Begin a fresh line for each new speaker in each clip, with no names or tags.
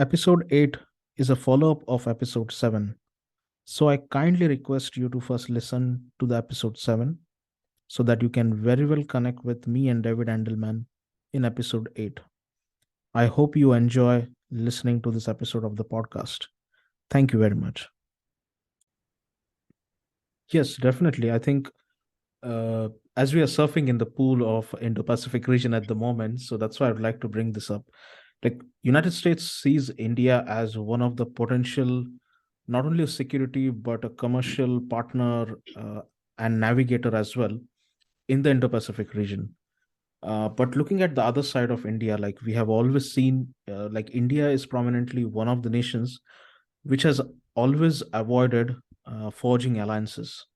Episode 8 is a follow up of episode 7. So I kindly request you to first listen to the episode 7 so that you can very well connect with me and David Andelman in episode 8. I hope you enjoy listening to this episode of the podcast. Thank you very much. Yes, definitely. I think as we are surfing in the pool of Indo-Pacific region at the moment, so that's why I'd like to bring this up. Like United States sees India as one of the potential, not only a security but a commercial partner and navigator as well in the Indo-Pacific region. But looking at the other side of India, like we have always seen, like India is prominently one of the nations which has always avoided forging alliances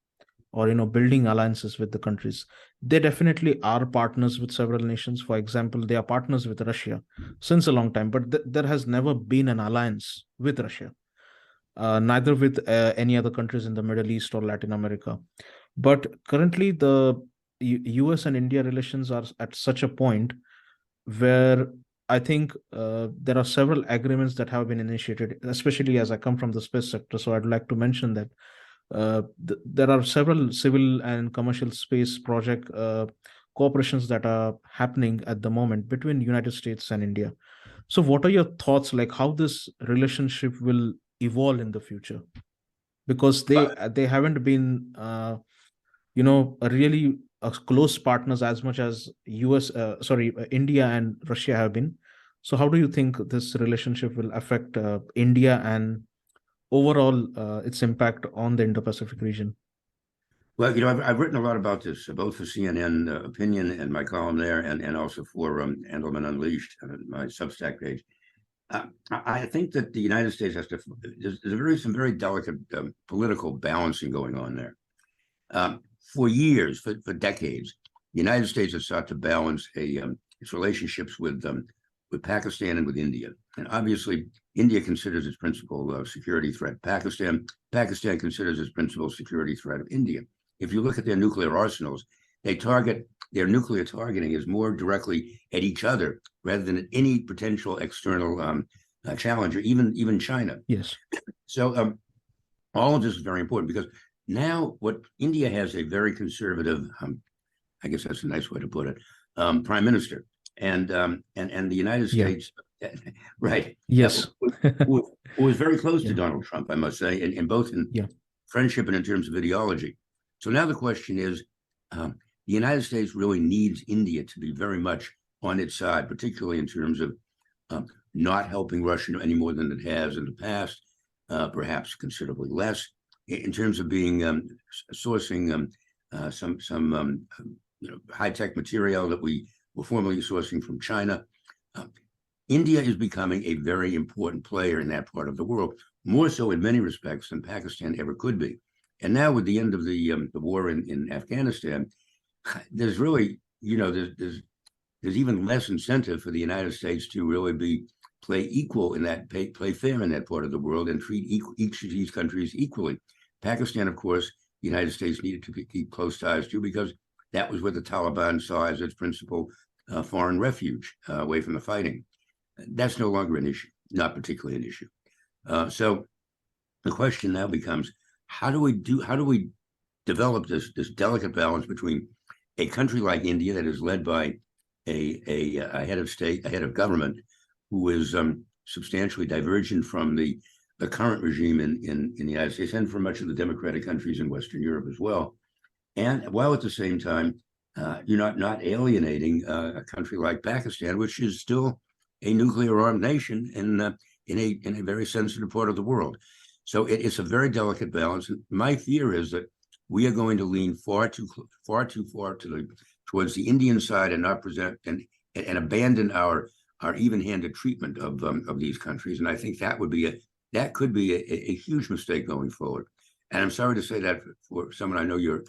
or building alliances with the countries. They definitely are partners with several nations. For example, they are partners with Russia since a long time, but there has never been an alliance with Russia, neither with any other countries in the Middle East or Latin America. But currently the US and India relations are at such a point where I think there are several agreements that have been initiated, especially as I come from the space sector. So I'd like to mention that there are several civil and commercial space project cooperations that are happening at the moment between United States and India. So what are your thoughts, like how this relationship will evolve in the future? Because they haven't been really close partners as much as India and Russia have been. So how do you think this relationship will affect India and overall its impact on the Indo-Pacific region?
Well, I've written a lot about this, both for CNN Opinion and my column there, and also for Andelman Unleashed, my Substack page. I think that the United States has to. There's some very delicate political balancing going on there. For years, for decades, the United States has sought to balance its relationships with Pakistan and with India. And obviously, India considers its principal security threat Pakistan. Pakistan considers its principal security threat of India. If you look at their nuclear arsenals, their nuclear targeting is more directly at each other rather than at any potential external challenger, even China.
Yes.
So all of this is very important because now what India has a very conservative, I guess that's a nice way to put it, prime minister, and the United States, right?
Yes.
who was very close to Donald Trump, I must say, in both in friendship and in terms of ideology. So now the question is, the United States really needs India to be very much on its side, particularly in terms of not helping Russia any more than it has in the past, perhaps considerably less, in terms of being sourcing some high-tech material that we were formerly sourcing from China. India is becoming a very important player in that part of the world, more so in many respects than Pakistan ever could be. And now with the end of the war in Afghanistan, there's really, there's even less incentive for the United States to really play equal in that, play fair in that part of the world and treat each of these countries equally. Pakistan, of course, the United States needed to keep close ties to because that was where the Taliban saw as its principal foreign refuge away from the fighting. That's no longer an issue, not particularly an issue. So the question now becomes, how do we develop this delicate balance between a country like India that is led by a head of state, a head of government, who is substantially divergent from the current regime in the United States and from much of the democratic countries in Western Europe as well, and while at the same time you're not alienating a country like Pakistan, which is still a nuclear armed nation in a very sensitive part of the world. So it's a very delicate balance. And my fear is that we are going to lean far too far towards the Indian side and not present and abandon our even-handed treatment of these countries. And I think that could be a huge mistake going forward. And I'm sorry to say that for someone I know your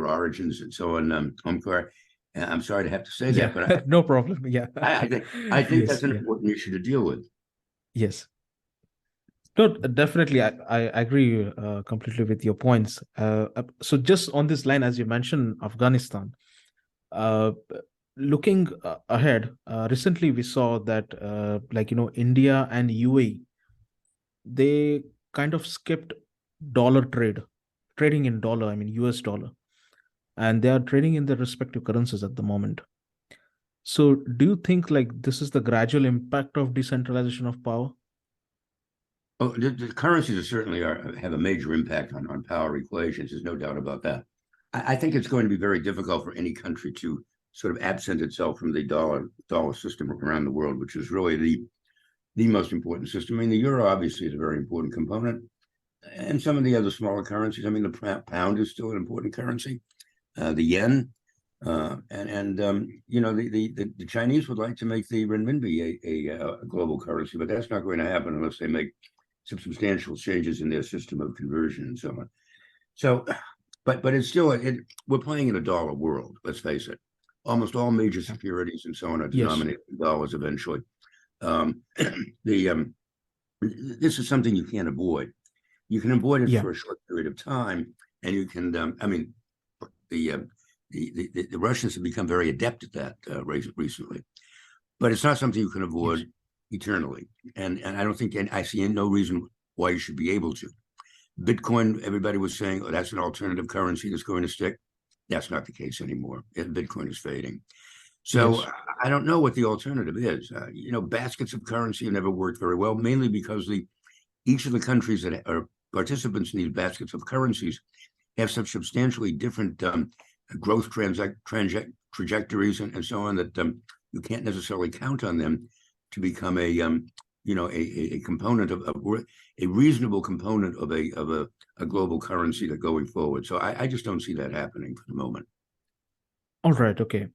origins and so on, Omkar. I'm sorry to have to say that, but
no problem. Yeah,
I think that's an important issue to deal with.
Yes. No, definitely. I agree completely with your points. So just on this line, as you mentioned, Afghanistan, looking ahead, recently we saw that India and UAE, they kind of skipped dollar trading in dollar, I mean US dollar, and they are trading in their respective currencies at the moment. So do you think like this is the gradual impact of decentralization of power?
Oh, the currencies certainly have a major impact on power equations. There's no doubt about that. I think it's going to be very difficult for any country to sort of absent itself from the dollar system around the world, which is really the most important system. I mean, the euro obviously is a very important component, and some of the other smaller currencies. I mean, the pound is still an important currency, the yen, the Chinese would like to make the renminbi a global currency, but that's not going to happen unless they make some substantial changes in their system of conversion and so on. So, but it's still we're playing in a dollar world. Let's face it. Almost all major securities and so on are denominated in dollars eventually. This is something you can't avoid. You can avoid it for a short period of time, and you can. The Russians have become very adept at that recently, but it's not something you can avoid eternally. And I don't think, and I see no reason why you should be able to. Bitcoin, everybody was saying, oh, that's an alternative currency that's going to stick. That's not the case anymore. Bitcoin is fading. So I don't know what the alternative is. Baskets of currency have never worked very well, mainly because each of the countries that are participants in these baskets of currencies have such substantially different growth trajectories and so on that you can't necessarily count on them to become a component of a reasonable component of a global currency that going forward. So I just don't see that happening for the moment.
All right. Okay.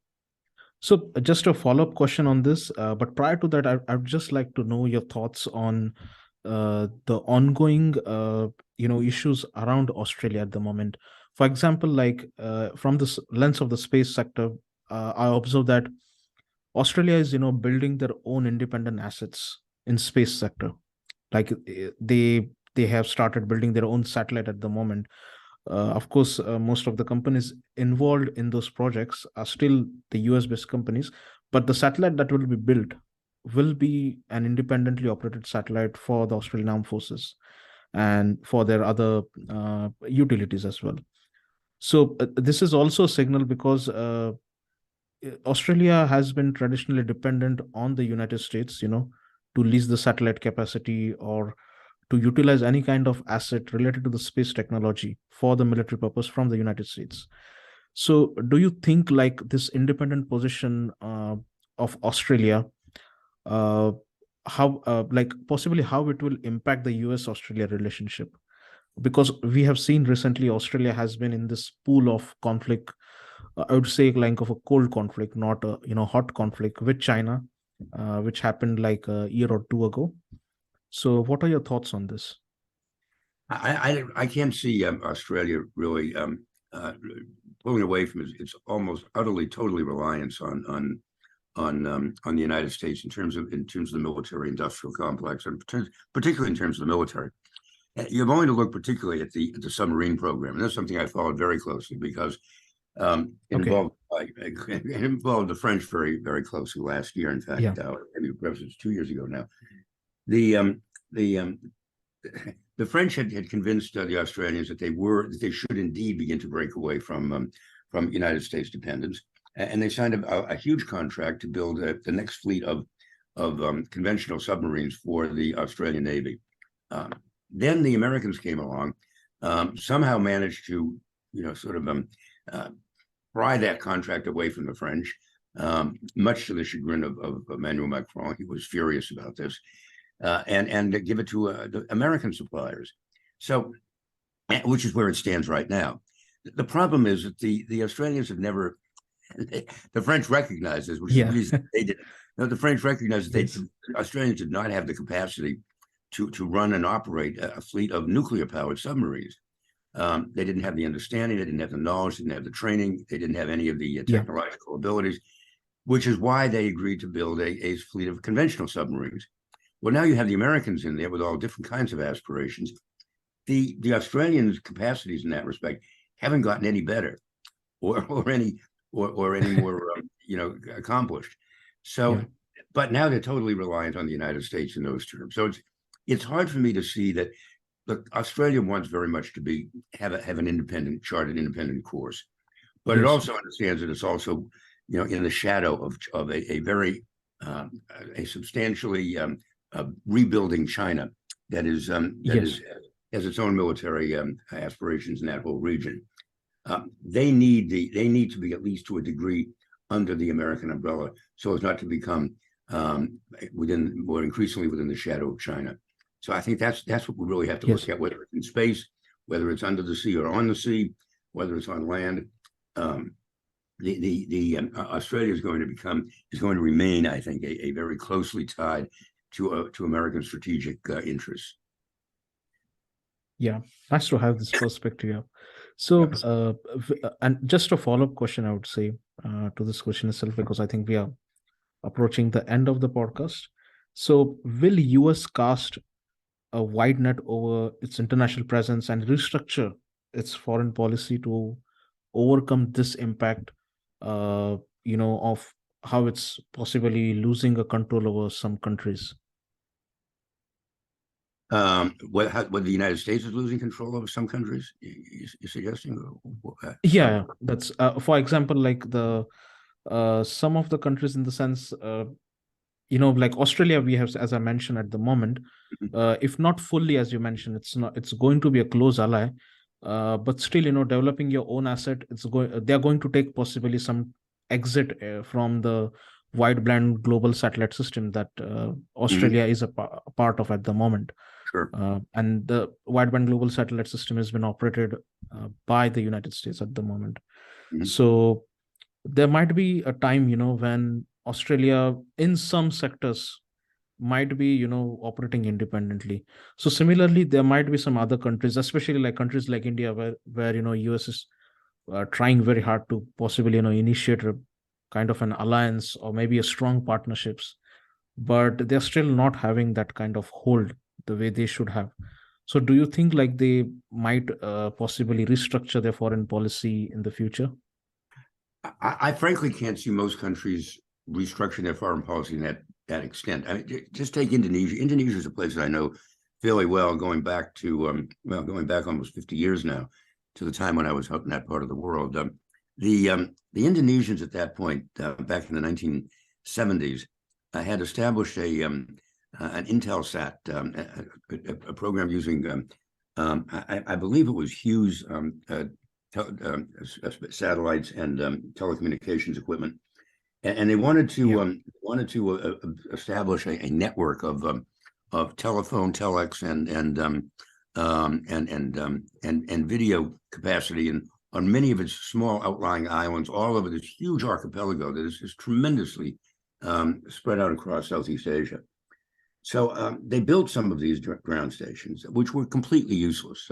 So just a follow-up question on this, but prior to that, I'd just like to know your thoughts on the ongoing, issues around Australia at the moment. For example, like from this lens of the space sector, I observe that Australia is, building their own independent assets in space sector. Like they have started building their own satellite at the moment. Of course, most of the companies involved in those projects are still the US-based companies, but the satellite that will be built will be an independently operated satellite for the Australian Armed Forces and for their other utilities as well. So this is also a signal because Australia has been traditionally dependent on the United States, to lease the satellite capacity or to utilize any kind of asset related to the space technology for the military purpose from the United States. So do you think like this independent position of Australia, possibly how it will impact the US-Australia relationship? Because we have seen recently Australia has been in this pool of conflict, I would say like of a cold conflict, not a hot conflict with China, which happened like a year or two ago. So what are your thoughts on this?
I can't see Australia really pulling away from its almost utterly totally reliance on the United States in terms of the military industrial complex, and particularly in terms of the military. You're going to look particularly at the submarine program, and that's something I followed very closely because it involved the French very, very closely last year. In fact, maybe perhaps it's 2 years ago now. The French had convinced the Australians that they should indeed begin to break away from United States dependence, and they signed a huge contract to build the next fleet of conventional submarines for the Australian Navy. Then the Americans came along, somehow managed to pry that contract away from the French, much to the chagrin of Emmanuel Macron. He was furious about this. And give it to the American suppliers. So, which is where it stands right now. The problem is that the Australians have never, the French recognize this, which is the reason they didn't. No, the French recognize that the Australians did not have the capacity to run and operate a fleet of nuclear-powered submarines. They didn't have the understanding, they didn't have the knowledge, they didn't have the training, they didn't have any of the technological abilities, which is why they agreed to build a fleet of conventional submarines. Well, now you have the Americans in there with all different kinds of aspirations. The Australians' capacities in that respect haven't gotten any better, or any more accomplished. So, but now they're totally reliant on the United States in those terms. So it's hard for me to see that. Look, Australia wants very much to have an independent, charted independent course, but it also understands that it's also, in the shadow of a very a substantially rebuilding China that is has its own military aspirations in that whole region. They need to be, at least to a degree, under the American umbrella, so as not to become more increasingly within the shadow of China. So I think that's what we really have to look at, whether it's in space, whether it's under the sea or on the sea, whether it's on land. Australia is going to remain, I think, a very closely tied to American strategic interests.
Yeah, nice to have this perspective. So, and just a follow-up question, I would say, to this question itself, because I think we are approaching the end of the podcast. So, will US cast a wide net over its international presence and restructure its foreign policy to overcome this impact, of how it's possibly losing a control over some countries?
Whether the United States is losing control over some countries, you're suggesting?
Yeah, that's for example, like some of the countries, in the sense, like Australia, we have, as I mentioned at the moment, if not fully, as you mentioned, it's going to be a close ally, but still, developing your own asset, they're going to take possibly some exit from the wideband global satellite system that Australia is a part of at the moment.
Sure.
And the wideband global satellite system has been operated by the United States at the moment. So there might be a time, when Australia, in some sectors, might be, operating independently. So similarly, there might be some other countries, especially like countries like India, where US is trying very hard to possibly, initiate a kind of an alliance or maybe a strong partnerships, but they're still not having that kind of hold the way they should have. So do you think like they might possibly restructure their foreign policy in the future?
I frankly can't see most countries restructuring their foreign policy in that extent. I mean, just take Indonesia. Indonesia is a place that I know fairly well, going back almost 50 years now, to the time when I was out in that part of the world. The Indonesians at that point, back in the 1970s, had established an Intelsat, a program using, I believe it was Hughes satellites and telecommunications equipment, and they wanted to establish a network of telephone, telex, and video capacity, and on many of its small outlying islands, all over this huge archipelago that is tremendously spread out across Southeast Asia. So they built some of these ground stations, which were completely useless.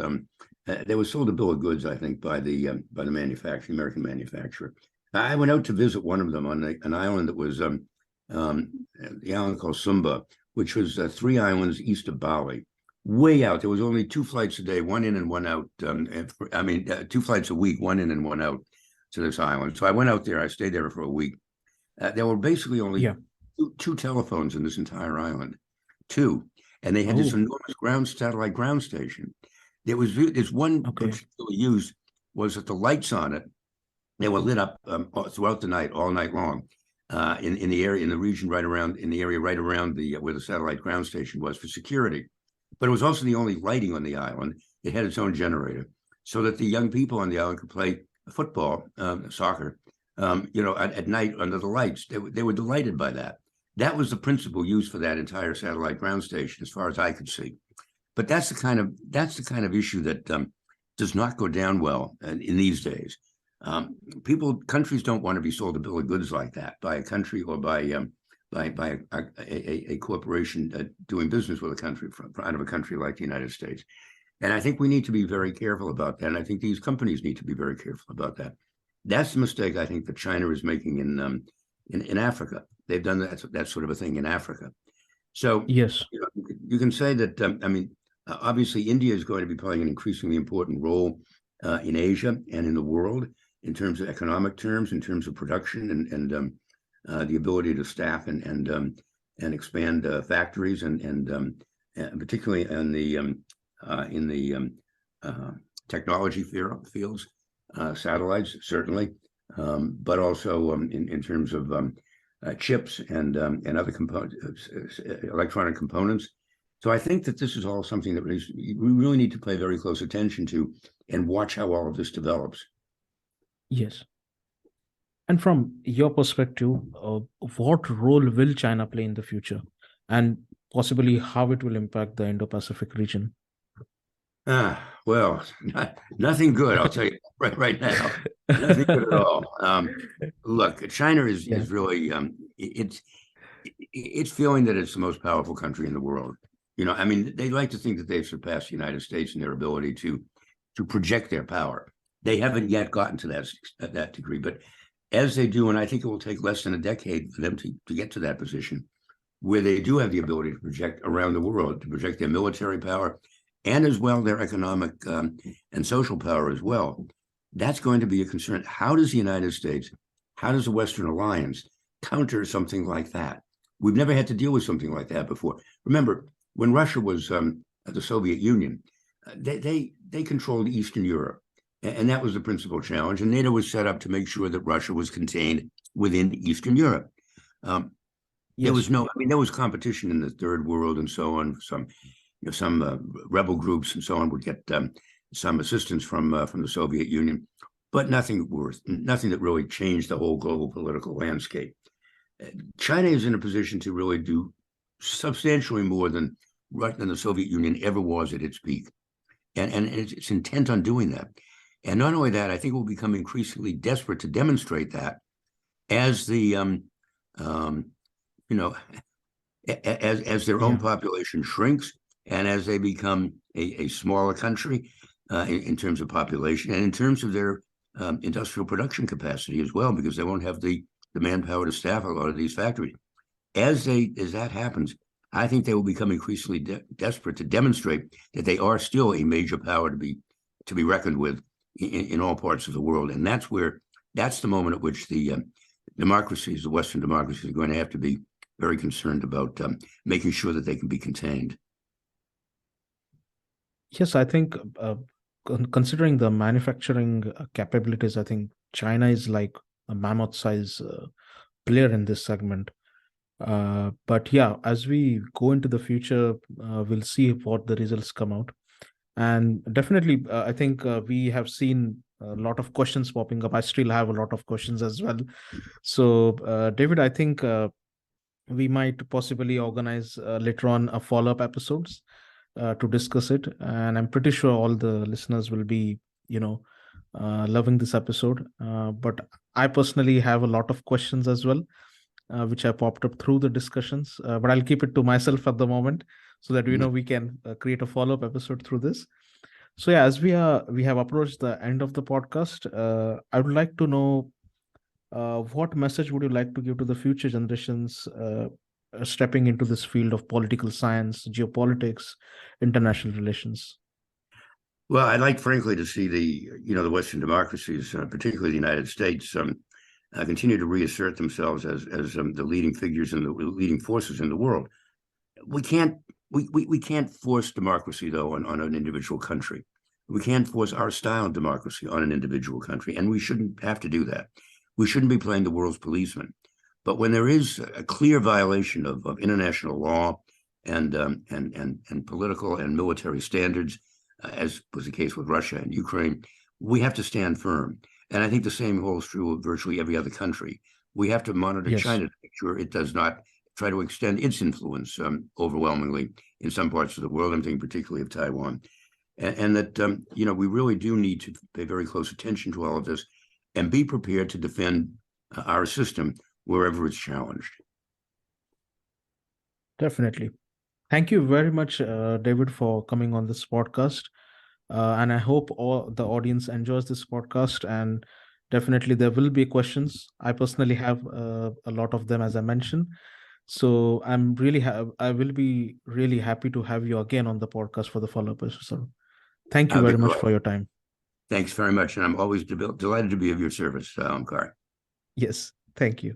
They were sold a bill of goods, I think, by the American manufacturer. I went out to visit one of them on an island that was the island called Sumba, which was 3 islands east of Bali, way out. There was only 2 flights a day, one in and one out. 2 flights a week, one in and one out to this island. So I went out there. I stayed there for a week. There were basically only two telephones in this entire island. 2, and they had this enormous satellite ground station. There's one particular use was that the lights on it, they were lit up throughout the night, all night long, in the area, in the region right around where the satellite ground station was, for security. But it was also the only lighting on the island. It had its own generator, so that the young people on the island could play football, soccer, at night under the lights. They were delighted by that. That was the principal use for that entire satellite ground station, as far as I could see. But that's the kind of issue that does not go down well in these days. Countries don't want to be sold a bill of goods like that by a country or by a corporation doing business with a country out of a country like the United States. And I think we need to be very careful about that. And I think these companies need to be very careful about that. That's the mistake I think that China is making in Africa. They've done that sort of a thing in Africa. So
yes,
you can say that. Obviously, India is going to be playing an increasingly important role in Asia and in the world, in terms of economic terms, in terms of production the ability to staff and expand factories and particularly in the technology fields, satellites certainly, but also in terms of chips and other components, electronic components. So I think that this is all something that we really need to pay very close attention to and watch how all of this develops.
Yes. And from your perspective, what role will China play in the future, and possibly how it will impact the Indo-Pacific region?
Well, nothing good, I'll tell you right now. Nothing good at all. Look, China is really it's feeling that it's the most powerful country in the world. I mean, they like to think that they've surpassed the United States in their ability to project their power. They haven't yet gotten to that degree, but as they do, and I think it will take less than a decade for them to get to that position, where they do have the ability to project around the world, to project their military power, and as well their economic and social power as well. That's going to be a concern. How does the United States, how does the Western Alliance counter something like that? We've never had to deal with something like that before. Remember, when Russia was the Soviet Union, they controlled Eastern Europe, and that was the principal challenge. And NATO was set up to make sure that Russia was contained within Eastern Europe. There was there was competition in the Third World and so on. Some rebel groups and so on would get some assistance from the Soviet Union, but nothing that really changed the whole global political landscape. China is in a position to really do substantially more than the Soviet Union ever was at its peak, and it's intent on doing that. And not only that, I think it will become increasingly desperate to demonstrate that as the as their own population shrinks, and as they become a smaller country in terms of population and in terms of their industrial production capacity as well, because they won't have the manpower to staff a lot of these factories. As that happens, I think they will become increasingly desperate to demonstrate that they are still a major power to be reckoned with in all parts of the world. And that's the moment at which the democracies, the Western democracies, are going to have to be very concerned about making sure that they can be contained.
Yes, I think considering the manufacturing capabilities, I think China is like a mammoth size player in this segment. But yeah, as we go into the future, we'll see what the results come out. And definitely, I think we have seen a lot of questions popping up. I still have a lot of questions as well. So, David, I think we might possibly organize later on a follow-up episodes to discuss it. And I'm pretty sure all the listeners will be, loving this episode. But I personally have a lot of questions as well, which have popped up through the discussions. But I'll keep it to myself at the moment, so that we can create a follow-up episode through this. So yeah, as we have approached the end of the podcast, I would like to know what message would you like to give to the future generations stepping into this field of political science, geopolitics, international relations?
Well, I'd like, frankly, to see the Western democracies, particularly the United States, continue to reassert themselves as the leading figures and the leading forces in the world. We can't force democracy, though, on an individual country. We can't force our style of democracy on an individual country, and we shouldn't have to do that. We shouldn't be playing the world's policeman. But when there is a clear violation of international law and political and military standards, as was the case with Russia and Ukraine, we have to stand firm. And I think the same holds true of virtually every other country. We have to monitor China to make sure it does not try to extend its influence overwhelmingly in some parts of the world. I'm thinking particularly of Taiwan. And that, we really do need to pay very close attention to all of this and be prepared to defend our system wherever it's challenged.
Definitely. Thank you very much, David, for coming on this podcast. And I hope all the audience enjoys this podcast. And definitely there will be questions. I personally have a lot of them, as I mentioned. So I will be really happy to have you again on the podcast for the follow-up episode. Thank you very much for your time.
Thanks very much. And I'm always delighted to be of your service, Omkar.
Yes, thank you.